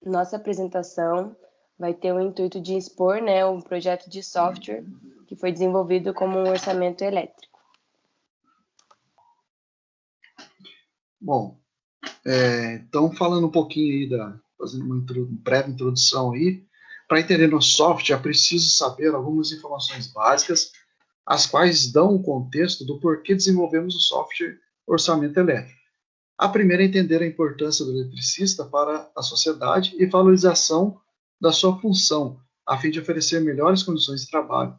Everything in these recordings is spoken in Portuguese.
nossa apresentação vai ter o intuito de expor, né, um projeto de software que foi desenvolvido como um orçamento elétrico. Bom, então falando um pouquinho aí, fazendo uma breve introdução aí, para entender nosso software é preciso saber algumas informações básicas, as quais dão o contexto do porquê desenvolvemos o software orçamento elétrico. A primeira é entender a importância do eletricista para a sociedade e valorização da sua função, a fim de oferecer melhores condições de trabalho,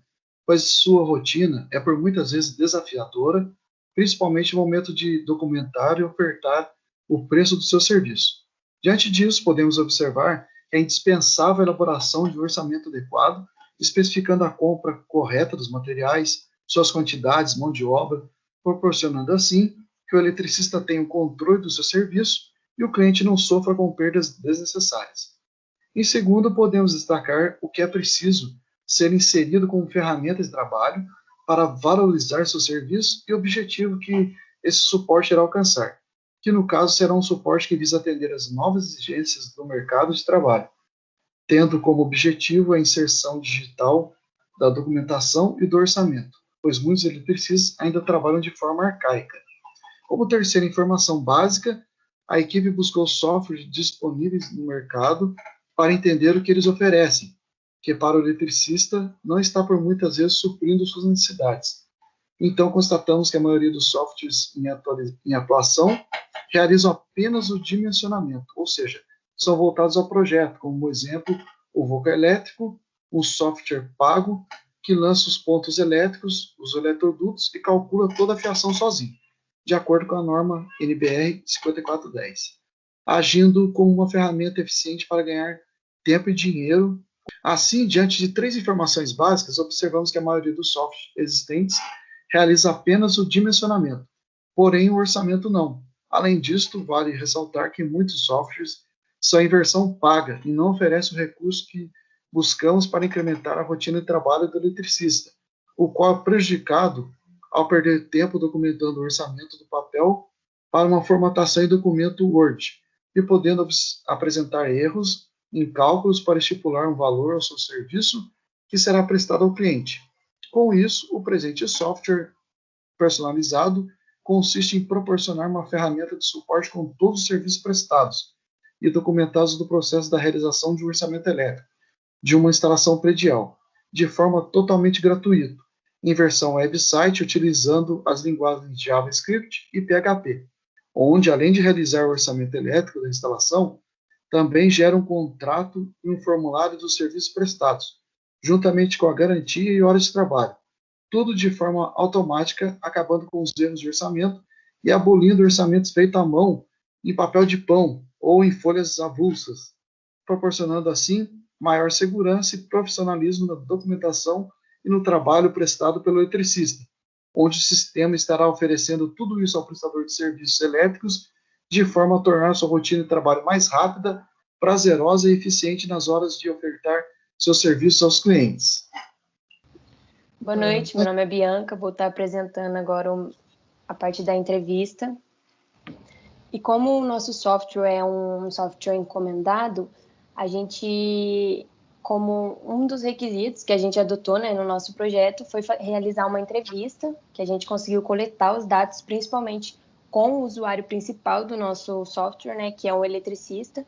pois sua rotina é por muitas vezes desafiadora, principalmente no momento de documentar e ofertar o preço do seu serviço. Diante disso, podemos observar que é indispensável a elaboração de um orçamento adequado, especificando a compra correta dos materiais, suas quantidades, mão de obra, proporcionando assim que o eletricista tenha o controle do seu serviço e o cliente não sofra com perdas desnecessárias. Em segundo, podemos destacar o que é preciso ser inserido como ferramenta de trabalho para valorizar seu serviço e o objetivo que esse suporte irá alcançar, que no caso será um suporte que visa atender às novas exigências do mercado de trabalho, tendo como objetivo a inserção digital da documentação e do orçamento, pois muitos eletricistas ainda trabalham de forma arcaica. Como terceira informação básica, a equipe buscou softwares disponíveis no mercado para entender o que eles oferecem, que para o eletricista não está por muitas vezes suprindo suas necessidades. Então, constatamos que a maioria dos softwares em atuação realizam apenas o dimensionamento, ou seja, são voltados ao projeto, como exemplo, o Voca Elétrico, um software pago que lança os pontos elétricos, os eletrodutos e calcula toda a fiação sozinho, de acordo com a norma NBR 5410, agindo como uma ferramenta eficiente para ganhar tempo e dinheiro. Assim, diante de três informações básicas, observamos que a maioria dos softwares existentes realiza apenas o dimensionamento, porém o orçamento não. Além disso, vale ressaltar que muitos softwares são em versão paga e não oferecem o recurso que buscamos para incrementar a rotina de trabalho do eletricista, o qual é prejudicado ao perder tempo documentando o orçamento do papel para uma formatação em documento Word e podendo apresentar erros em cálculos para estipular um valor ao seu serviço que será prestado ao cliente. Com isso, o presente software personalizado consiste em proporcionar uma ferramenta de suporte com todos os serviços prestados e documentados do processo da realização de um orçamento elétrico, de uma instalação predial, de forma totalmente gratuita, em versão website utilizando as linguagens JavaScript e PHP, onde, além de realizar o orçamento elétrico da instalação, também gera um contrato e um formulário dos serviços prestados, juntamente com a garantia e horas de trabalho, tudo de forma automática, acabando com os erros de orçamento e abolindo orçamentos feitos à mão em papel de pão ou em folhas avulsas, proporcionando assim maior segurança e profissionalismo na documentação e no trabalho prestado pelo eletricista, onde o sistema estará oferecendo tudo isso ao prestador de serviços elétricos de forma a tornar sua rotina de trabalho mais rápida, prazerosa e eficiente nas horas de ofertar seus serviços aos clientes. Boa noite, meu nome é Bianca, vou estar apresentando agora a parte da entrevista. E como o nosso software é um software encomendado, a gente, como um dos requisitos que a gente adotou, né, no nosso projeto, foi realizar uma entrevista, que a gente conseguiu coletar os dados, principalmente com o usuário principal do nosso software, né, que é o eletricista.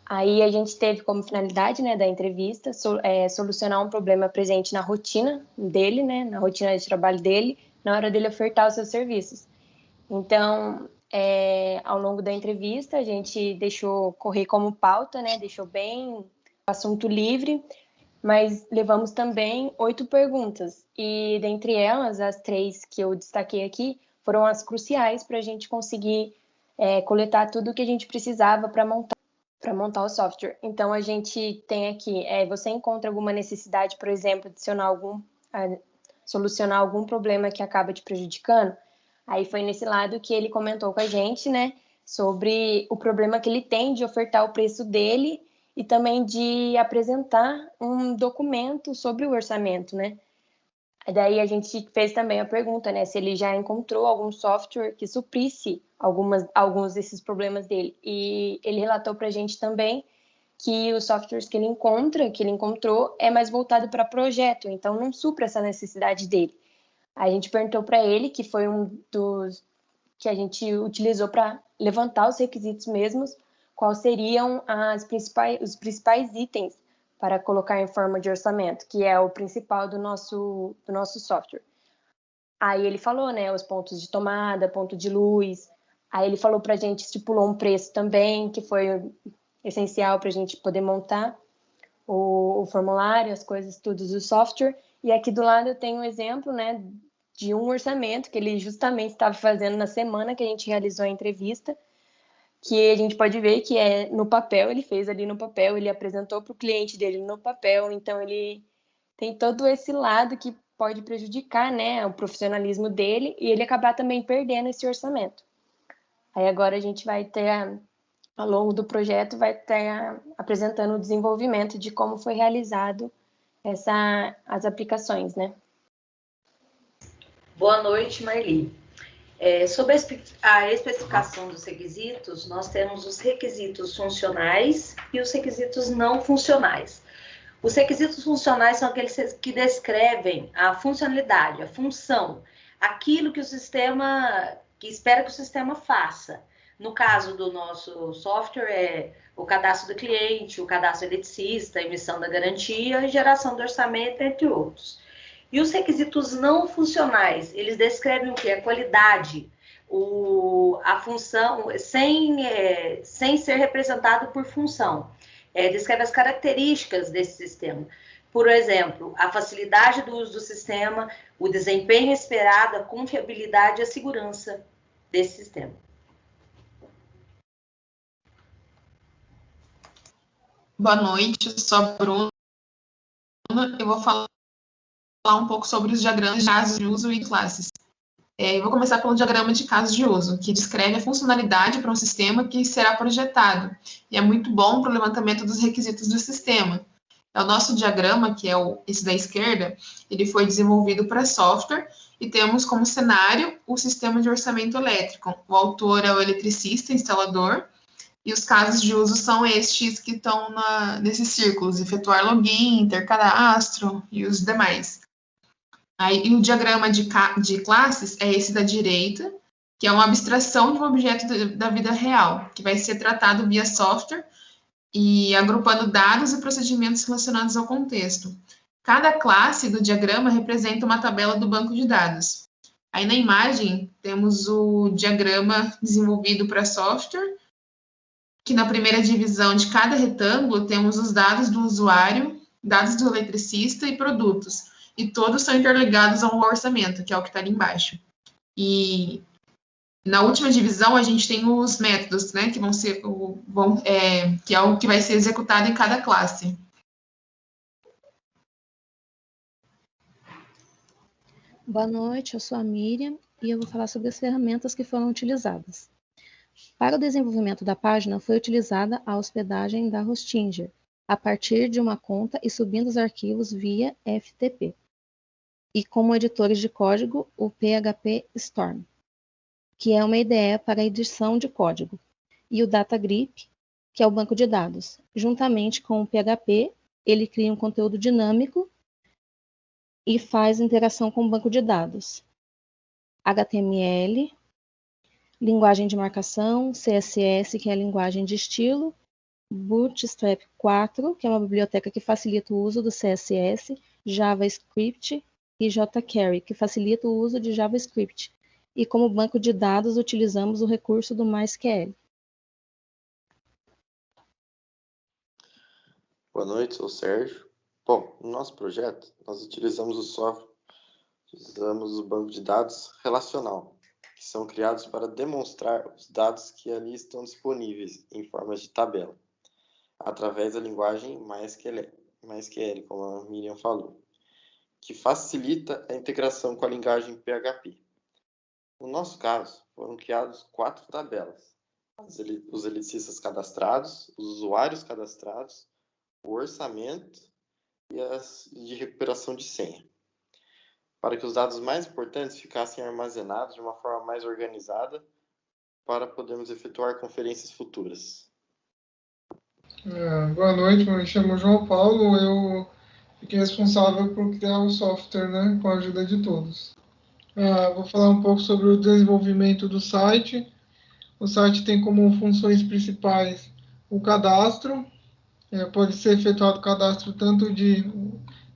Aí a gente teve como finalidade, né, da entrevista solucionar um problema presente na rotina dele, né, na rotina de trabalho dele, na hora dele ofertar os seus serviços. Então, ao longo da entrevista, a gente deixou correr como pauta, né, deixou bem assunto livre, mas levamos também 8 perguntas. E dentre elas, as 3 que eu destaquei aqui foram as cruciais para a gente conseguir coletar tudo o que a gente precisava para montar o software. Então, a gente tem aqui, você encontra alguma necessidade, por exemplo, solucionar algum problema que acaba te prejudicando? Aí foi nesse lado que ele comentou com a gente, né, sobre o problema que ele tem de ofertar o preço dele e também de apresentar um documento sobre o orçamento, né? Daí a gente fez também a pergunta, né, se ele já encontrou algum software que suprisse alguns desses problemas dele. E ele relatou para a gente também que os softwares que ele encontrou, é mais voltado para projeto, então não supra essa necessidade dele. A gente perguntou para ele, que foi um dos que a gente utilizou para levantar os requisitos mesmos, quais seriam os principais itens para colocar em forma de orçamento, que é o principal do nosso software. Aí ele falou, né, os pontos de tomada, ponto de luz. Aí ele falou para a gente, estipulou um preço também, que foi essencial para a gente poder montar o formulário, as coisas, tudo do software. E aqui do lado eu tenho um exemplo, né, de um orçamento que ele justamente estava fazendo na semana que a gente realizou a entrevista, que a gente pode ver que é no papel, ele fez ali no papel, ele apresentou para o cliente dele no papel, então ele tem todo esse lado que pode prejudicar, né, o profissionalismo dele e ele acabar também perdendo esse orçamento. Aí agora a gente vai ter, ao longo do projeto, vai estar apresentando o desenvolvimento de como foi realizado as aplicações, né? Boa noite, Marli. Sobre a especificação dos requisitos, nós temos os requisitos funcionais e os requisitos não funcionais. Os requisitos funcionais são aqueles que descrevem a funcionalidade, a função, aquilo que que espera que o sistema faça. No caso do nosso software, é o cadastro do cliente, o cadastro eletricista, a emissão da garantia e geração do orçamento, entre outros. E os requisitos não funcionais, eles descrevem o quê? A qualidade, a função, sem ser representado por função. Descreve as características desse sistema. Por exemplo, a facilidade do uso do sistema, o desempenho esperado, a confiabilidade e a segurança desse sistema. Boa noite, eu sou a Bruna. Eu vou falar um pouco sobre os diagramas de casos de uso e classes. Eu vou começar pelo diagrama de casos de uso, que descreve a funcionalidade para um sistema que será projetado, e é muito bom para o levantamento dos requisitos do sistema. O nosso diagrama, que é esse da esquerda, ele foi desenvolvido para software, e temos como cenário o sistema de orçamento elétrico. O autor é o eletricista, instalador, e os casos de uso são estes que estão nesses círculos, efetuar login, intercadastro e os demais. Aí, e o diagrama de classes é esse da direita, que é uma abstração de um objeto da vida real, que vai ser tratado via software e agrupando dados e procedimentos relacionados ao contexto. Cada classe do diagrama representa uma tabela do banco de dados. Aí na imagem temos o diagrama desenvolvido para software, que na primeira divisão de cada retângulo temos os dados do usuário, dados do eletricista e produtos. E todos são interligados a um orçamento, que é o que está ali embaixo. E na última divisão a gente tem os métodos, né, que vão ser que é o que vai ser executado em cada classe. Boa noite, eu sou a Miriam e eu vou falar sobre as ferramentas que foram utilizadas. Para o desenvolvimento da página foi utilizada a hospedagem da Hostinger, a partir de uma conta e subindo os arquivos via FTP. E como editores de código, o PHP Storm, que é uma IDE para edição de código, e o DataGrip, que é o banco de dados. Juntamente com o PHP, ele cria um conteúdo dinâmico e faz interação com o banco de dados. HTML, linguagem de marcação, CSS, que é a linguagem de estilo, Bootstrap 4, que é uma biblioteca que facilita o uso do CSS, JavaScript e jQuery, que facilita o uso de JavaScript. E como banco de dados, utilizamos o recurso do MySQL. Boa noite, sou o Sérgio. Bom, no nosso projeto, nós utilizamos o software, utilizamos o banco de dados relacional, que são criados para demonstrar os dados que ali estão disponíveis em forma de tabela, através da linguagem MySQL, como a Miriam falou, que facilita a integração com a linguagem PHP. No nosso caso, foram criados 4 tabelas: os eletricistas cadastrados, os usuários cadastrados, o orçamento e as de recuperação de senha, para que os dados mais importantes ficassem armazenados de uma forma mais organizada para podermos efetuar conferências futuras. Boa noite, me chamo João Paulo, eu fiquei responsável por criar o software, né, com a ajuda de todos. Vou falar um pouco sobre o desenvolvimento do site. O site tem como funções principais o cadastro, pode ser efetuado o cadastro tanto de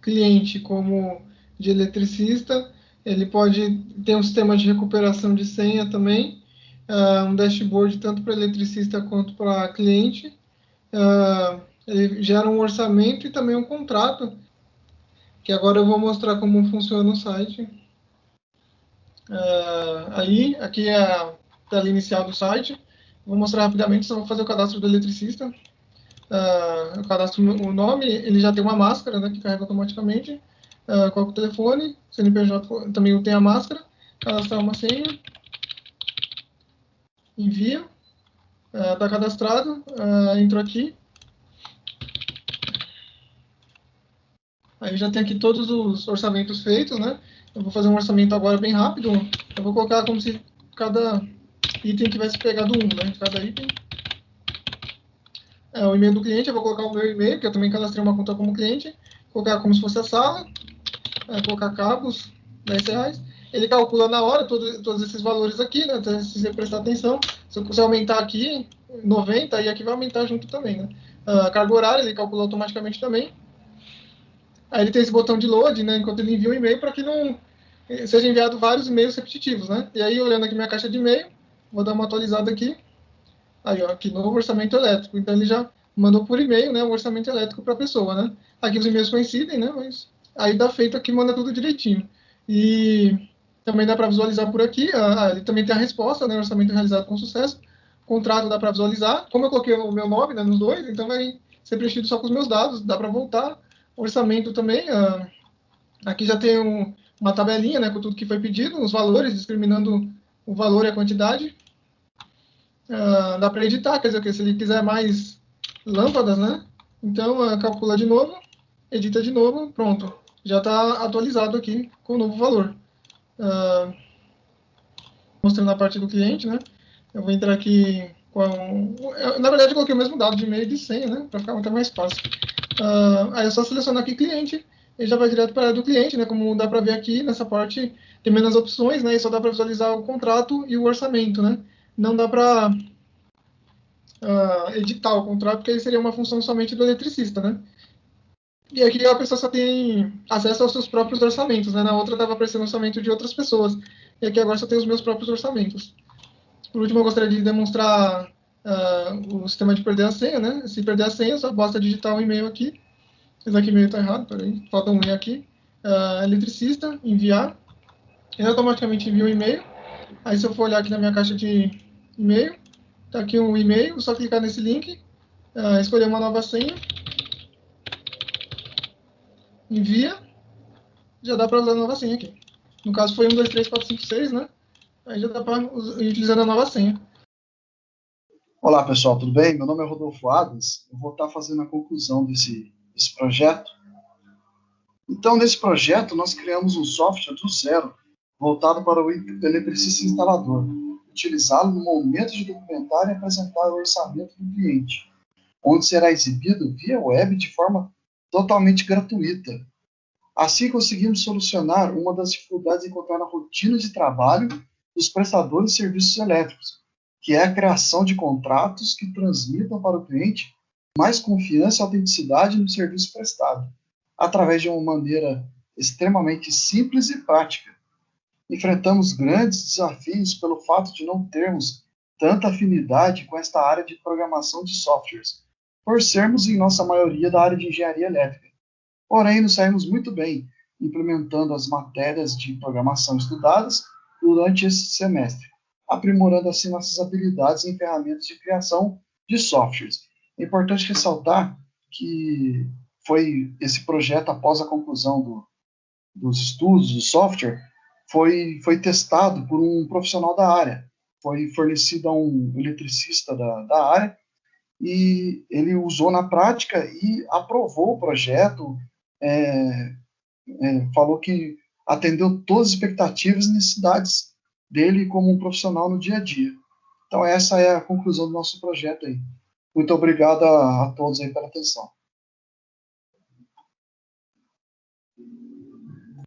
cliente como de eletricista. Ele pode ter um sistema de recuperação de senha também, um dashboard tanto para eletricista quanto para cliente. Ele gera um orçamento e também um contrato, que agora eu vou mostrar como funciona o site. Aí, aqui é a tela inicial do site. Vou mostrar rapidamente, só vou fazer o cadastro do eletricista. Eu cadastro o nome, ele já tem uma máscara, né, que carrega automaticamente. Coloco o telefone, CNPJ também tem a máscara. Cadastrar uma senha. Envia. Está cadastrado. Entro aqui. Aí já tem aqui todos os orçamentos feitos, né? Eu vou fazer um orçamento agora bem rápido. Eu vou colocar como se cada item tivesse pegado um, né? Cada item. O e-mail do cliente, eu vou colocar o meu e-mail, que eu também cadastrei uma conta como cliente. Colocar como se fosse a sala. Colocar cabos, R$10. Ele calcula na hora todos esses valores aqui, né? Então, se você prestar atenção, se você aumentar aqui 90, e aqui vai aumentar junto também, né? Carga horária, ele calcula automaticamente também. Aí ele tem esse botão de load, né, enquanto ele envia um e-mail, para que não seja enviado vários e-mails repetitivos, né? E aí, olhando aqui minha caixa de e-mail, vou dar uma atualizada aqui. Aí, ó, aqui, novo orçamento elétrico. Então, ele já mandou por e-mail, né, o orçamento elétrico para a pessoa, né? Aqui os e-mails coincidem, né, mas aí dá feito aqui, manda tudo direitinho. E também dá para visualizar por aqui, ele também tem a resposta, né, orçamento realizado com sucesso. Contrato dá para visualizar. Como eu coloquei o meu nome, né, nos dois, então vai ser preenchido só com os meus dados, dá para voltar. Orçamento também, aqui já tem uma tabelinha, né, com tudo que foi pedido, os valores, discriminando o valor e a quantidade. Dá para editar, quer dizer que se ele quiser mais lâmpadas, né, então calcula de novo, edita de novo, pronto. Já está atualizado aqui com o novo valor. Mostrando a parte do cliente, né, eu vou entrar aqui na verdade eu coloquei o mesmo dado de e-mail e de senha, né, para ficar até mais fácil. Aí é só selecionar aqui cliente, ele já vai direto para a área do cliente, né? Como dá para ver aqui, nessa parte tem menos opções, né? E só dá para visualizar o contrato e o orçamento, né? Não dá para editar o contrato, porque aí seria uma função somente do eletricista, né? E aqui a pessoa só tem acesso aos seus próprios orçamentos, né? Na outra estava aparecendo orçamento de outras pessoas. E aqui agora só tem os meus próprios orçamentos. Por último, eu gostaria de demonstrar o sistema de perder a senha, né? Se perder a senha, só basta digitar um e-mail aqui. Esse aqui e-mail está errado, peraí. Falta um E aqui. Eletricista, enviar. Ele automaticamente envia um e-mail. Aí se eu for olhar aqui na minha caixa de e-mail, tá aqui um e-mail, só clicar nesse link, escolher uma nova senha, envia, já dá para usar a nova senha aqui. No caso foi 1, 2, 3, 4, 5, 6, né? Aí já dá para ir utilizando a nova senha. Olá pessoal, tudo bem? Meu nome é Rodolfo Adams, eu vou estar fazendo a conclusão desse projeto. Então, nesse projeto, nós criamos um software do zero, voltado para o eletricista instalador, utilizá-lo no momento de documentar e apresentar o orçamento do cliente, onde será exibido via web de forma totalmente gratuita. Assim, conseguimos solucionar uma das dificuldades encontradas na rotina de trabalho dos prestadores de serviços elétricos, que é a criação de contratos que transmitam para o cliente mais confiança e autenticidade no serviço prestado, através de uma maneira extremamente simples e prática. Enfrentamos grandes desafios pelo fato de não termos tanta afinidade com esta área de programação de softwares, por sermos, em nossa maioria, da área de engenharia elétrica. Porém, nos saímos muito bem implementando as matérias de programação estudadas durante esse semestre, aprimorando assim nossas habilidades em ferramentas de criação de softwares. É importante ressaltar que foi esse projeto, após a conclusão dos estudos do software, foi testado por um profissional da área, foi fornecido a um eletricista da área, e ele usou na prática e aprovou o projeto, falou que atendeu todas as expectativas e necessidades dele como um profissional no dia a dia. Então essa é a conclusão do nosso projeto aí. Muito obrigado a todos aí pela atenção.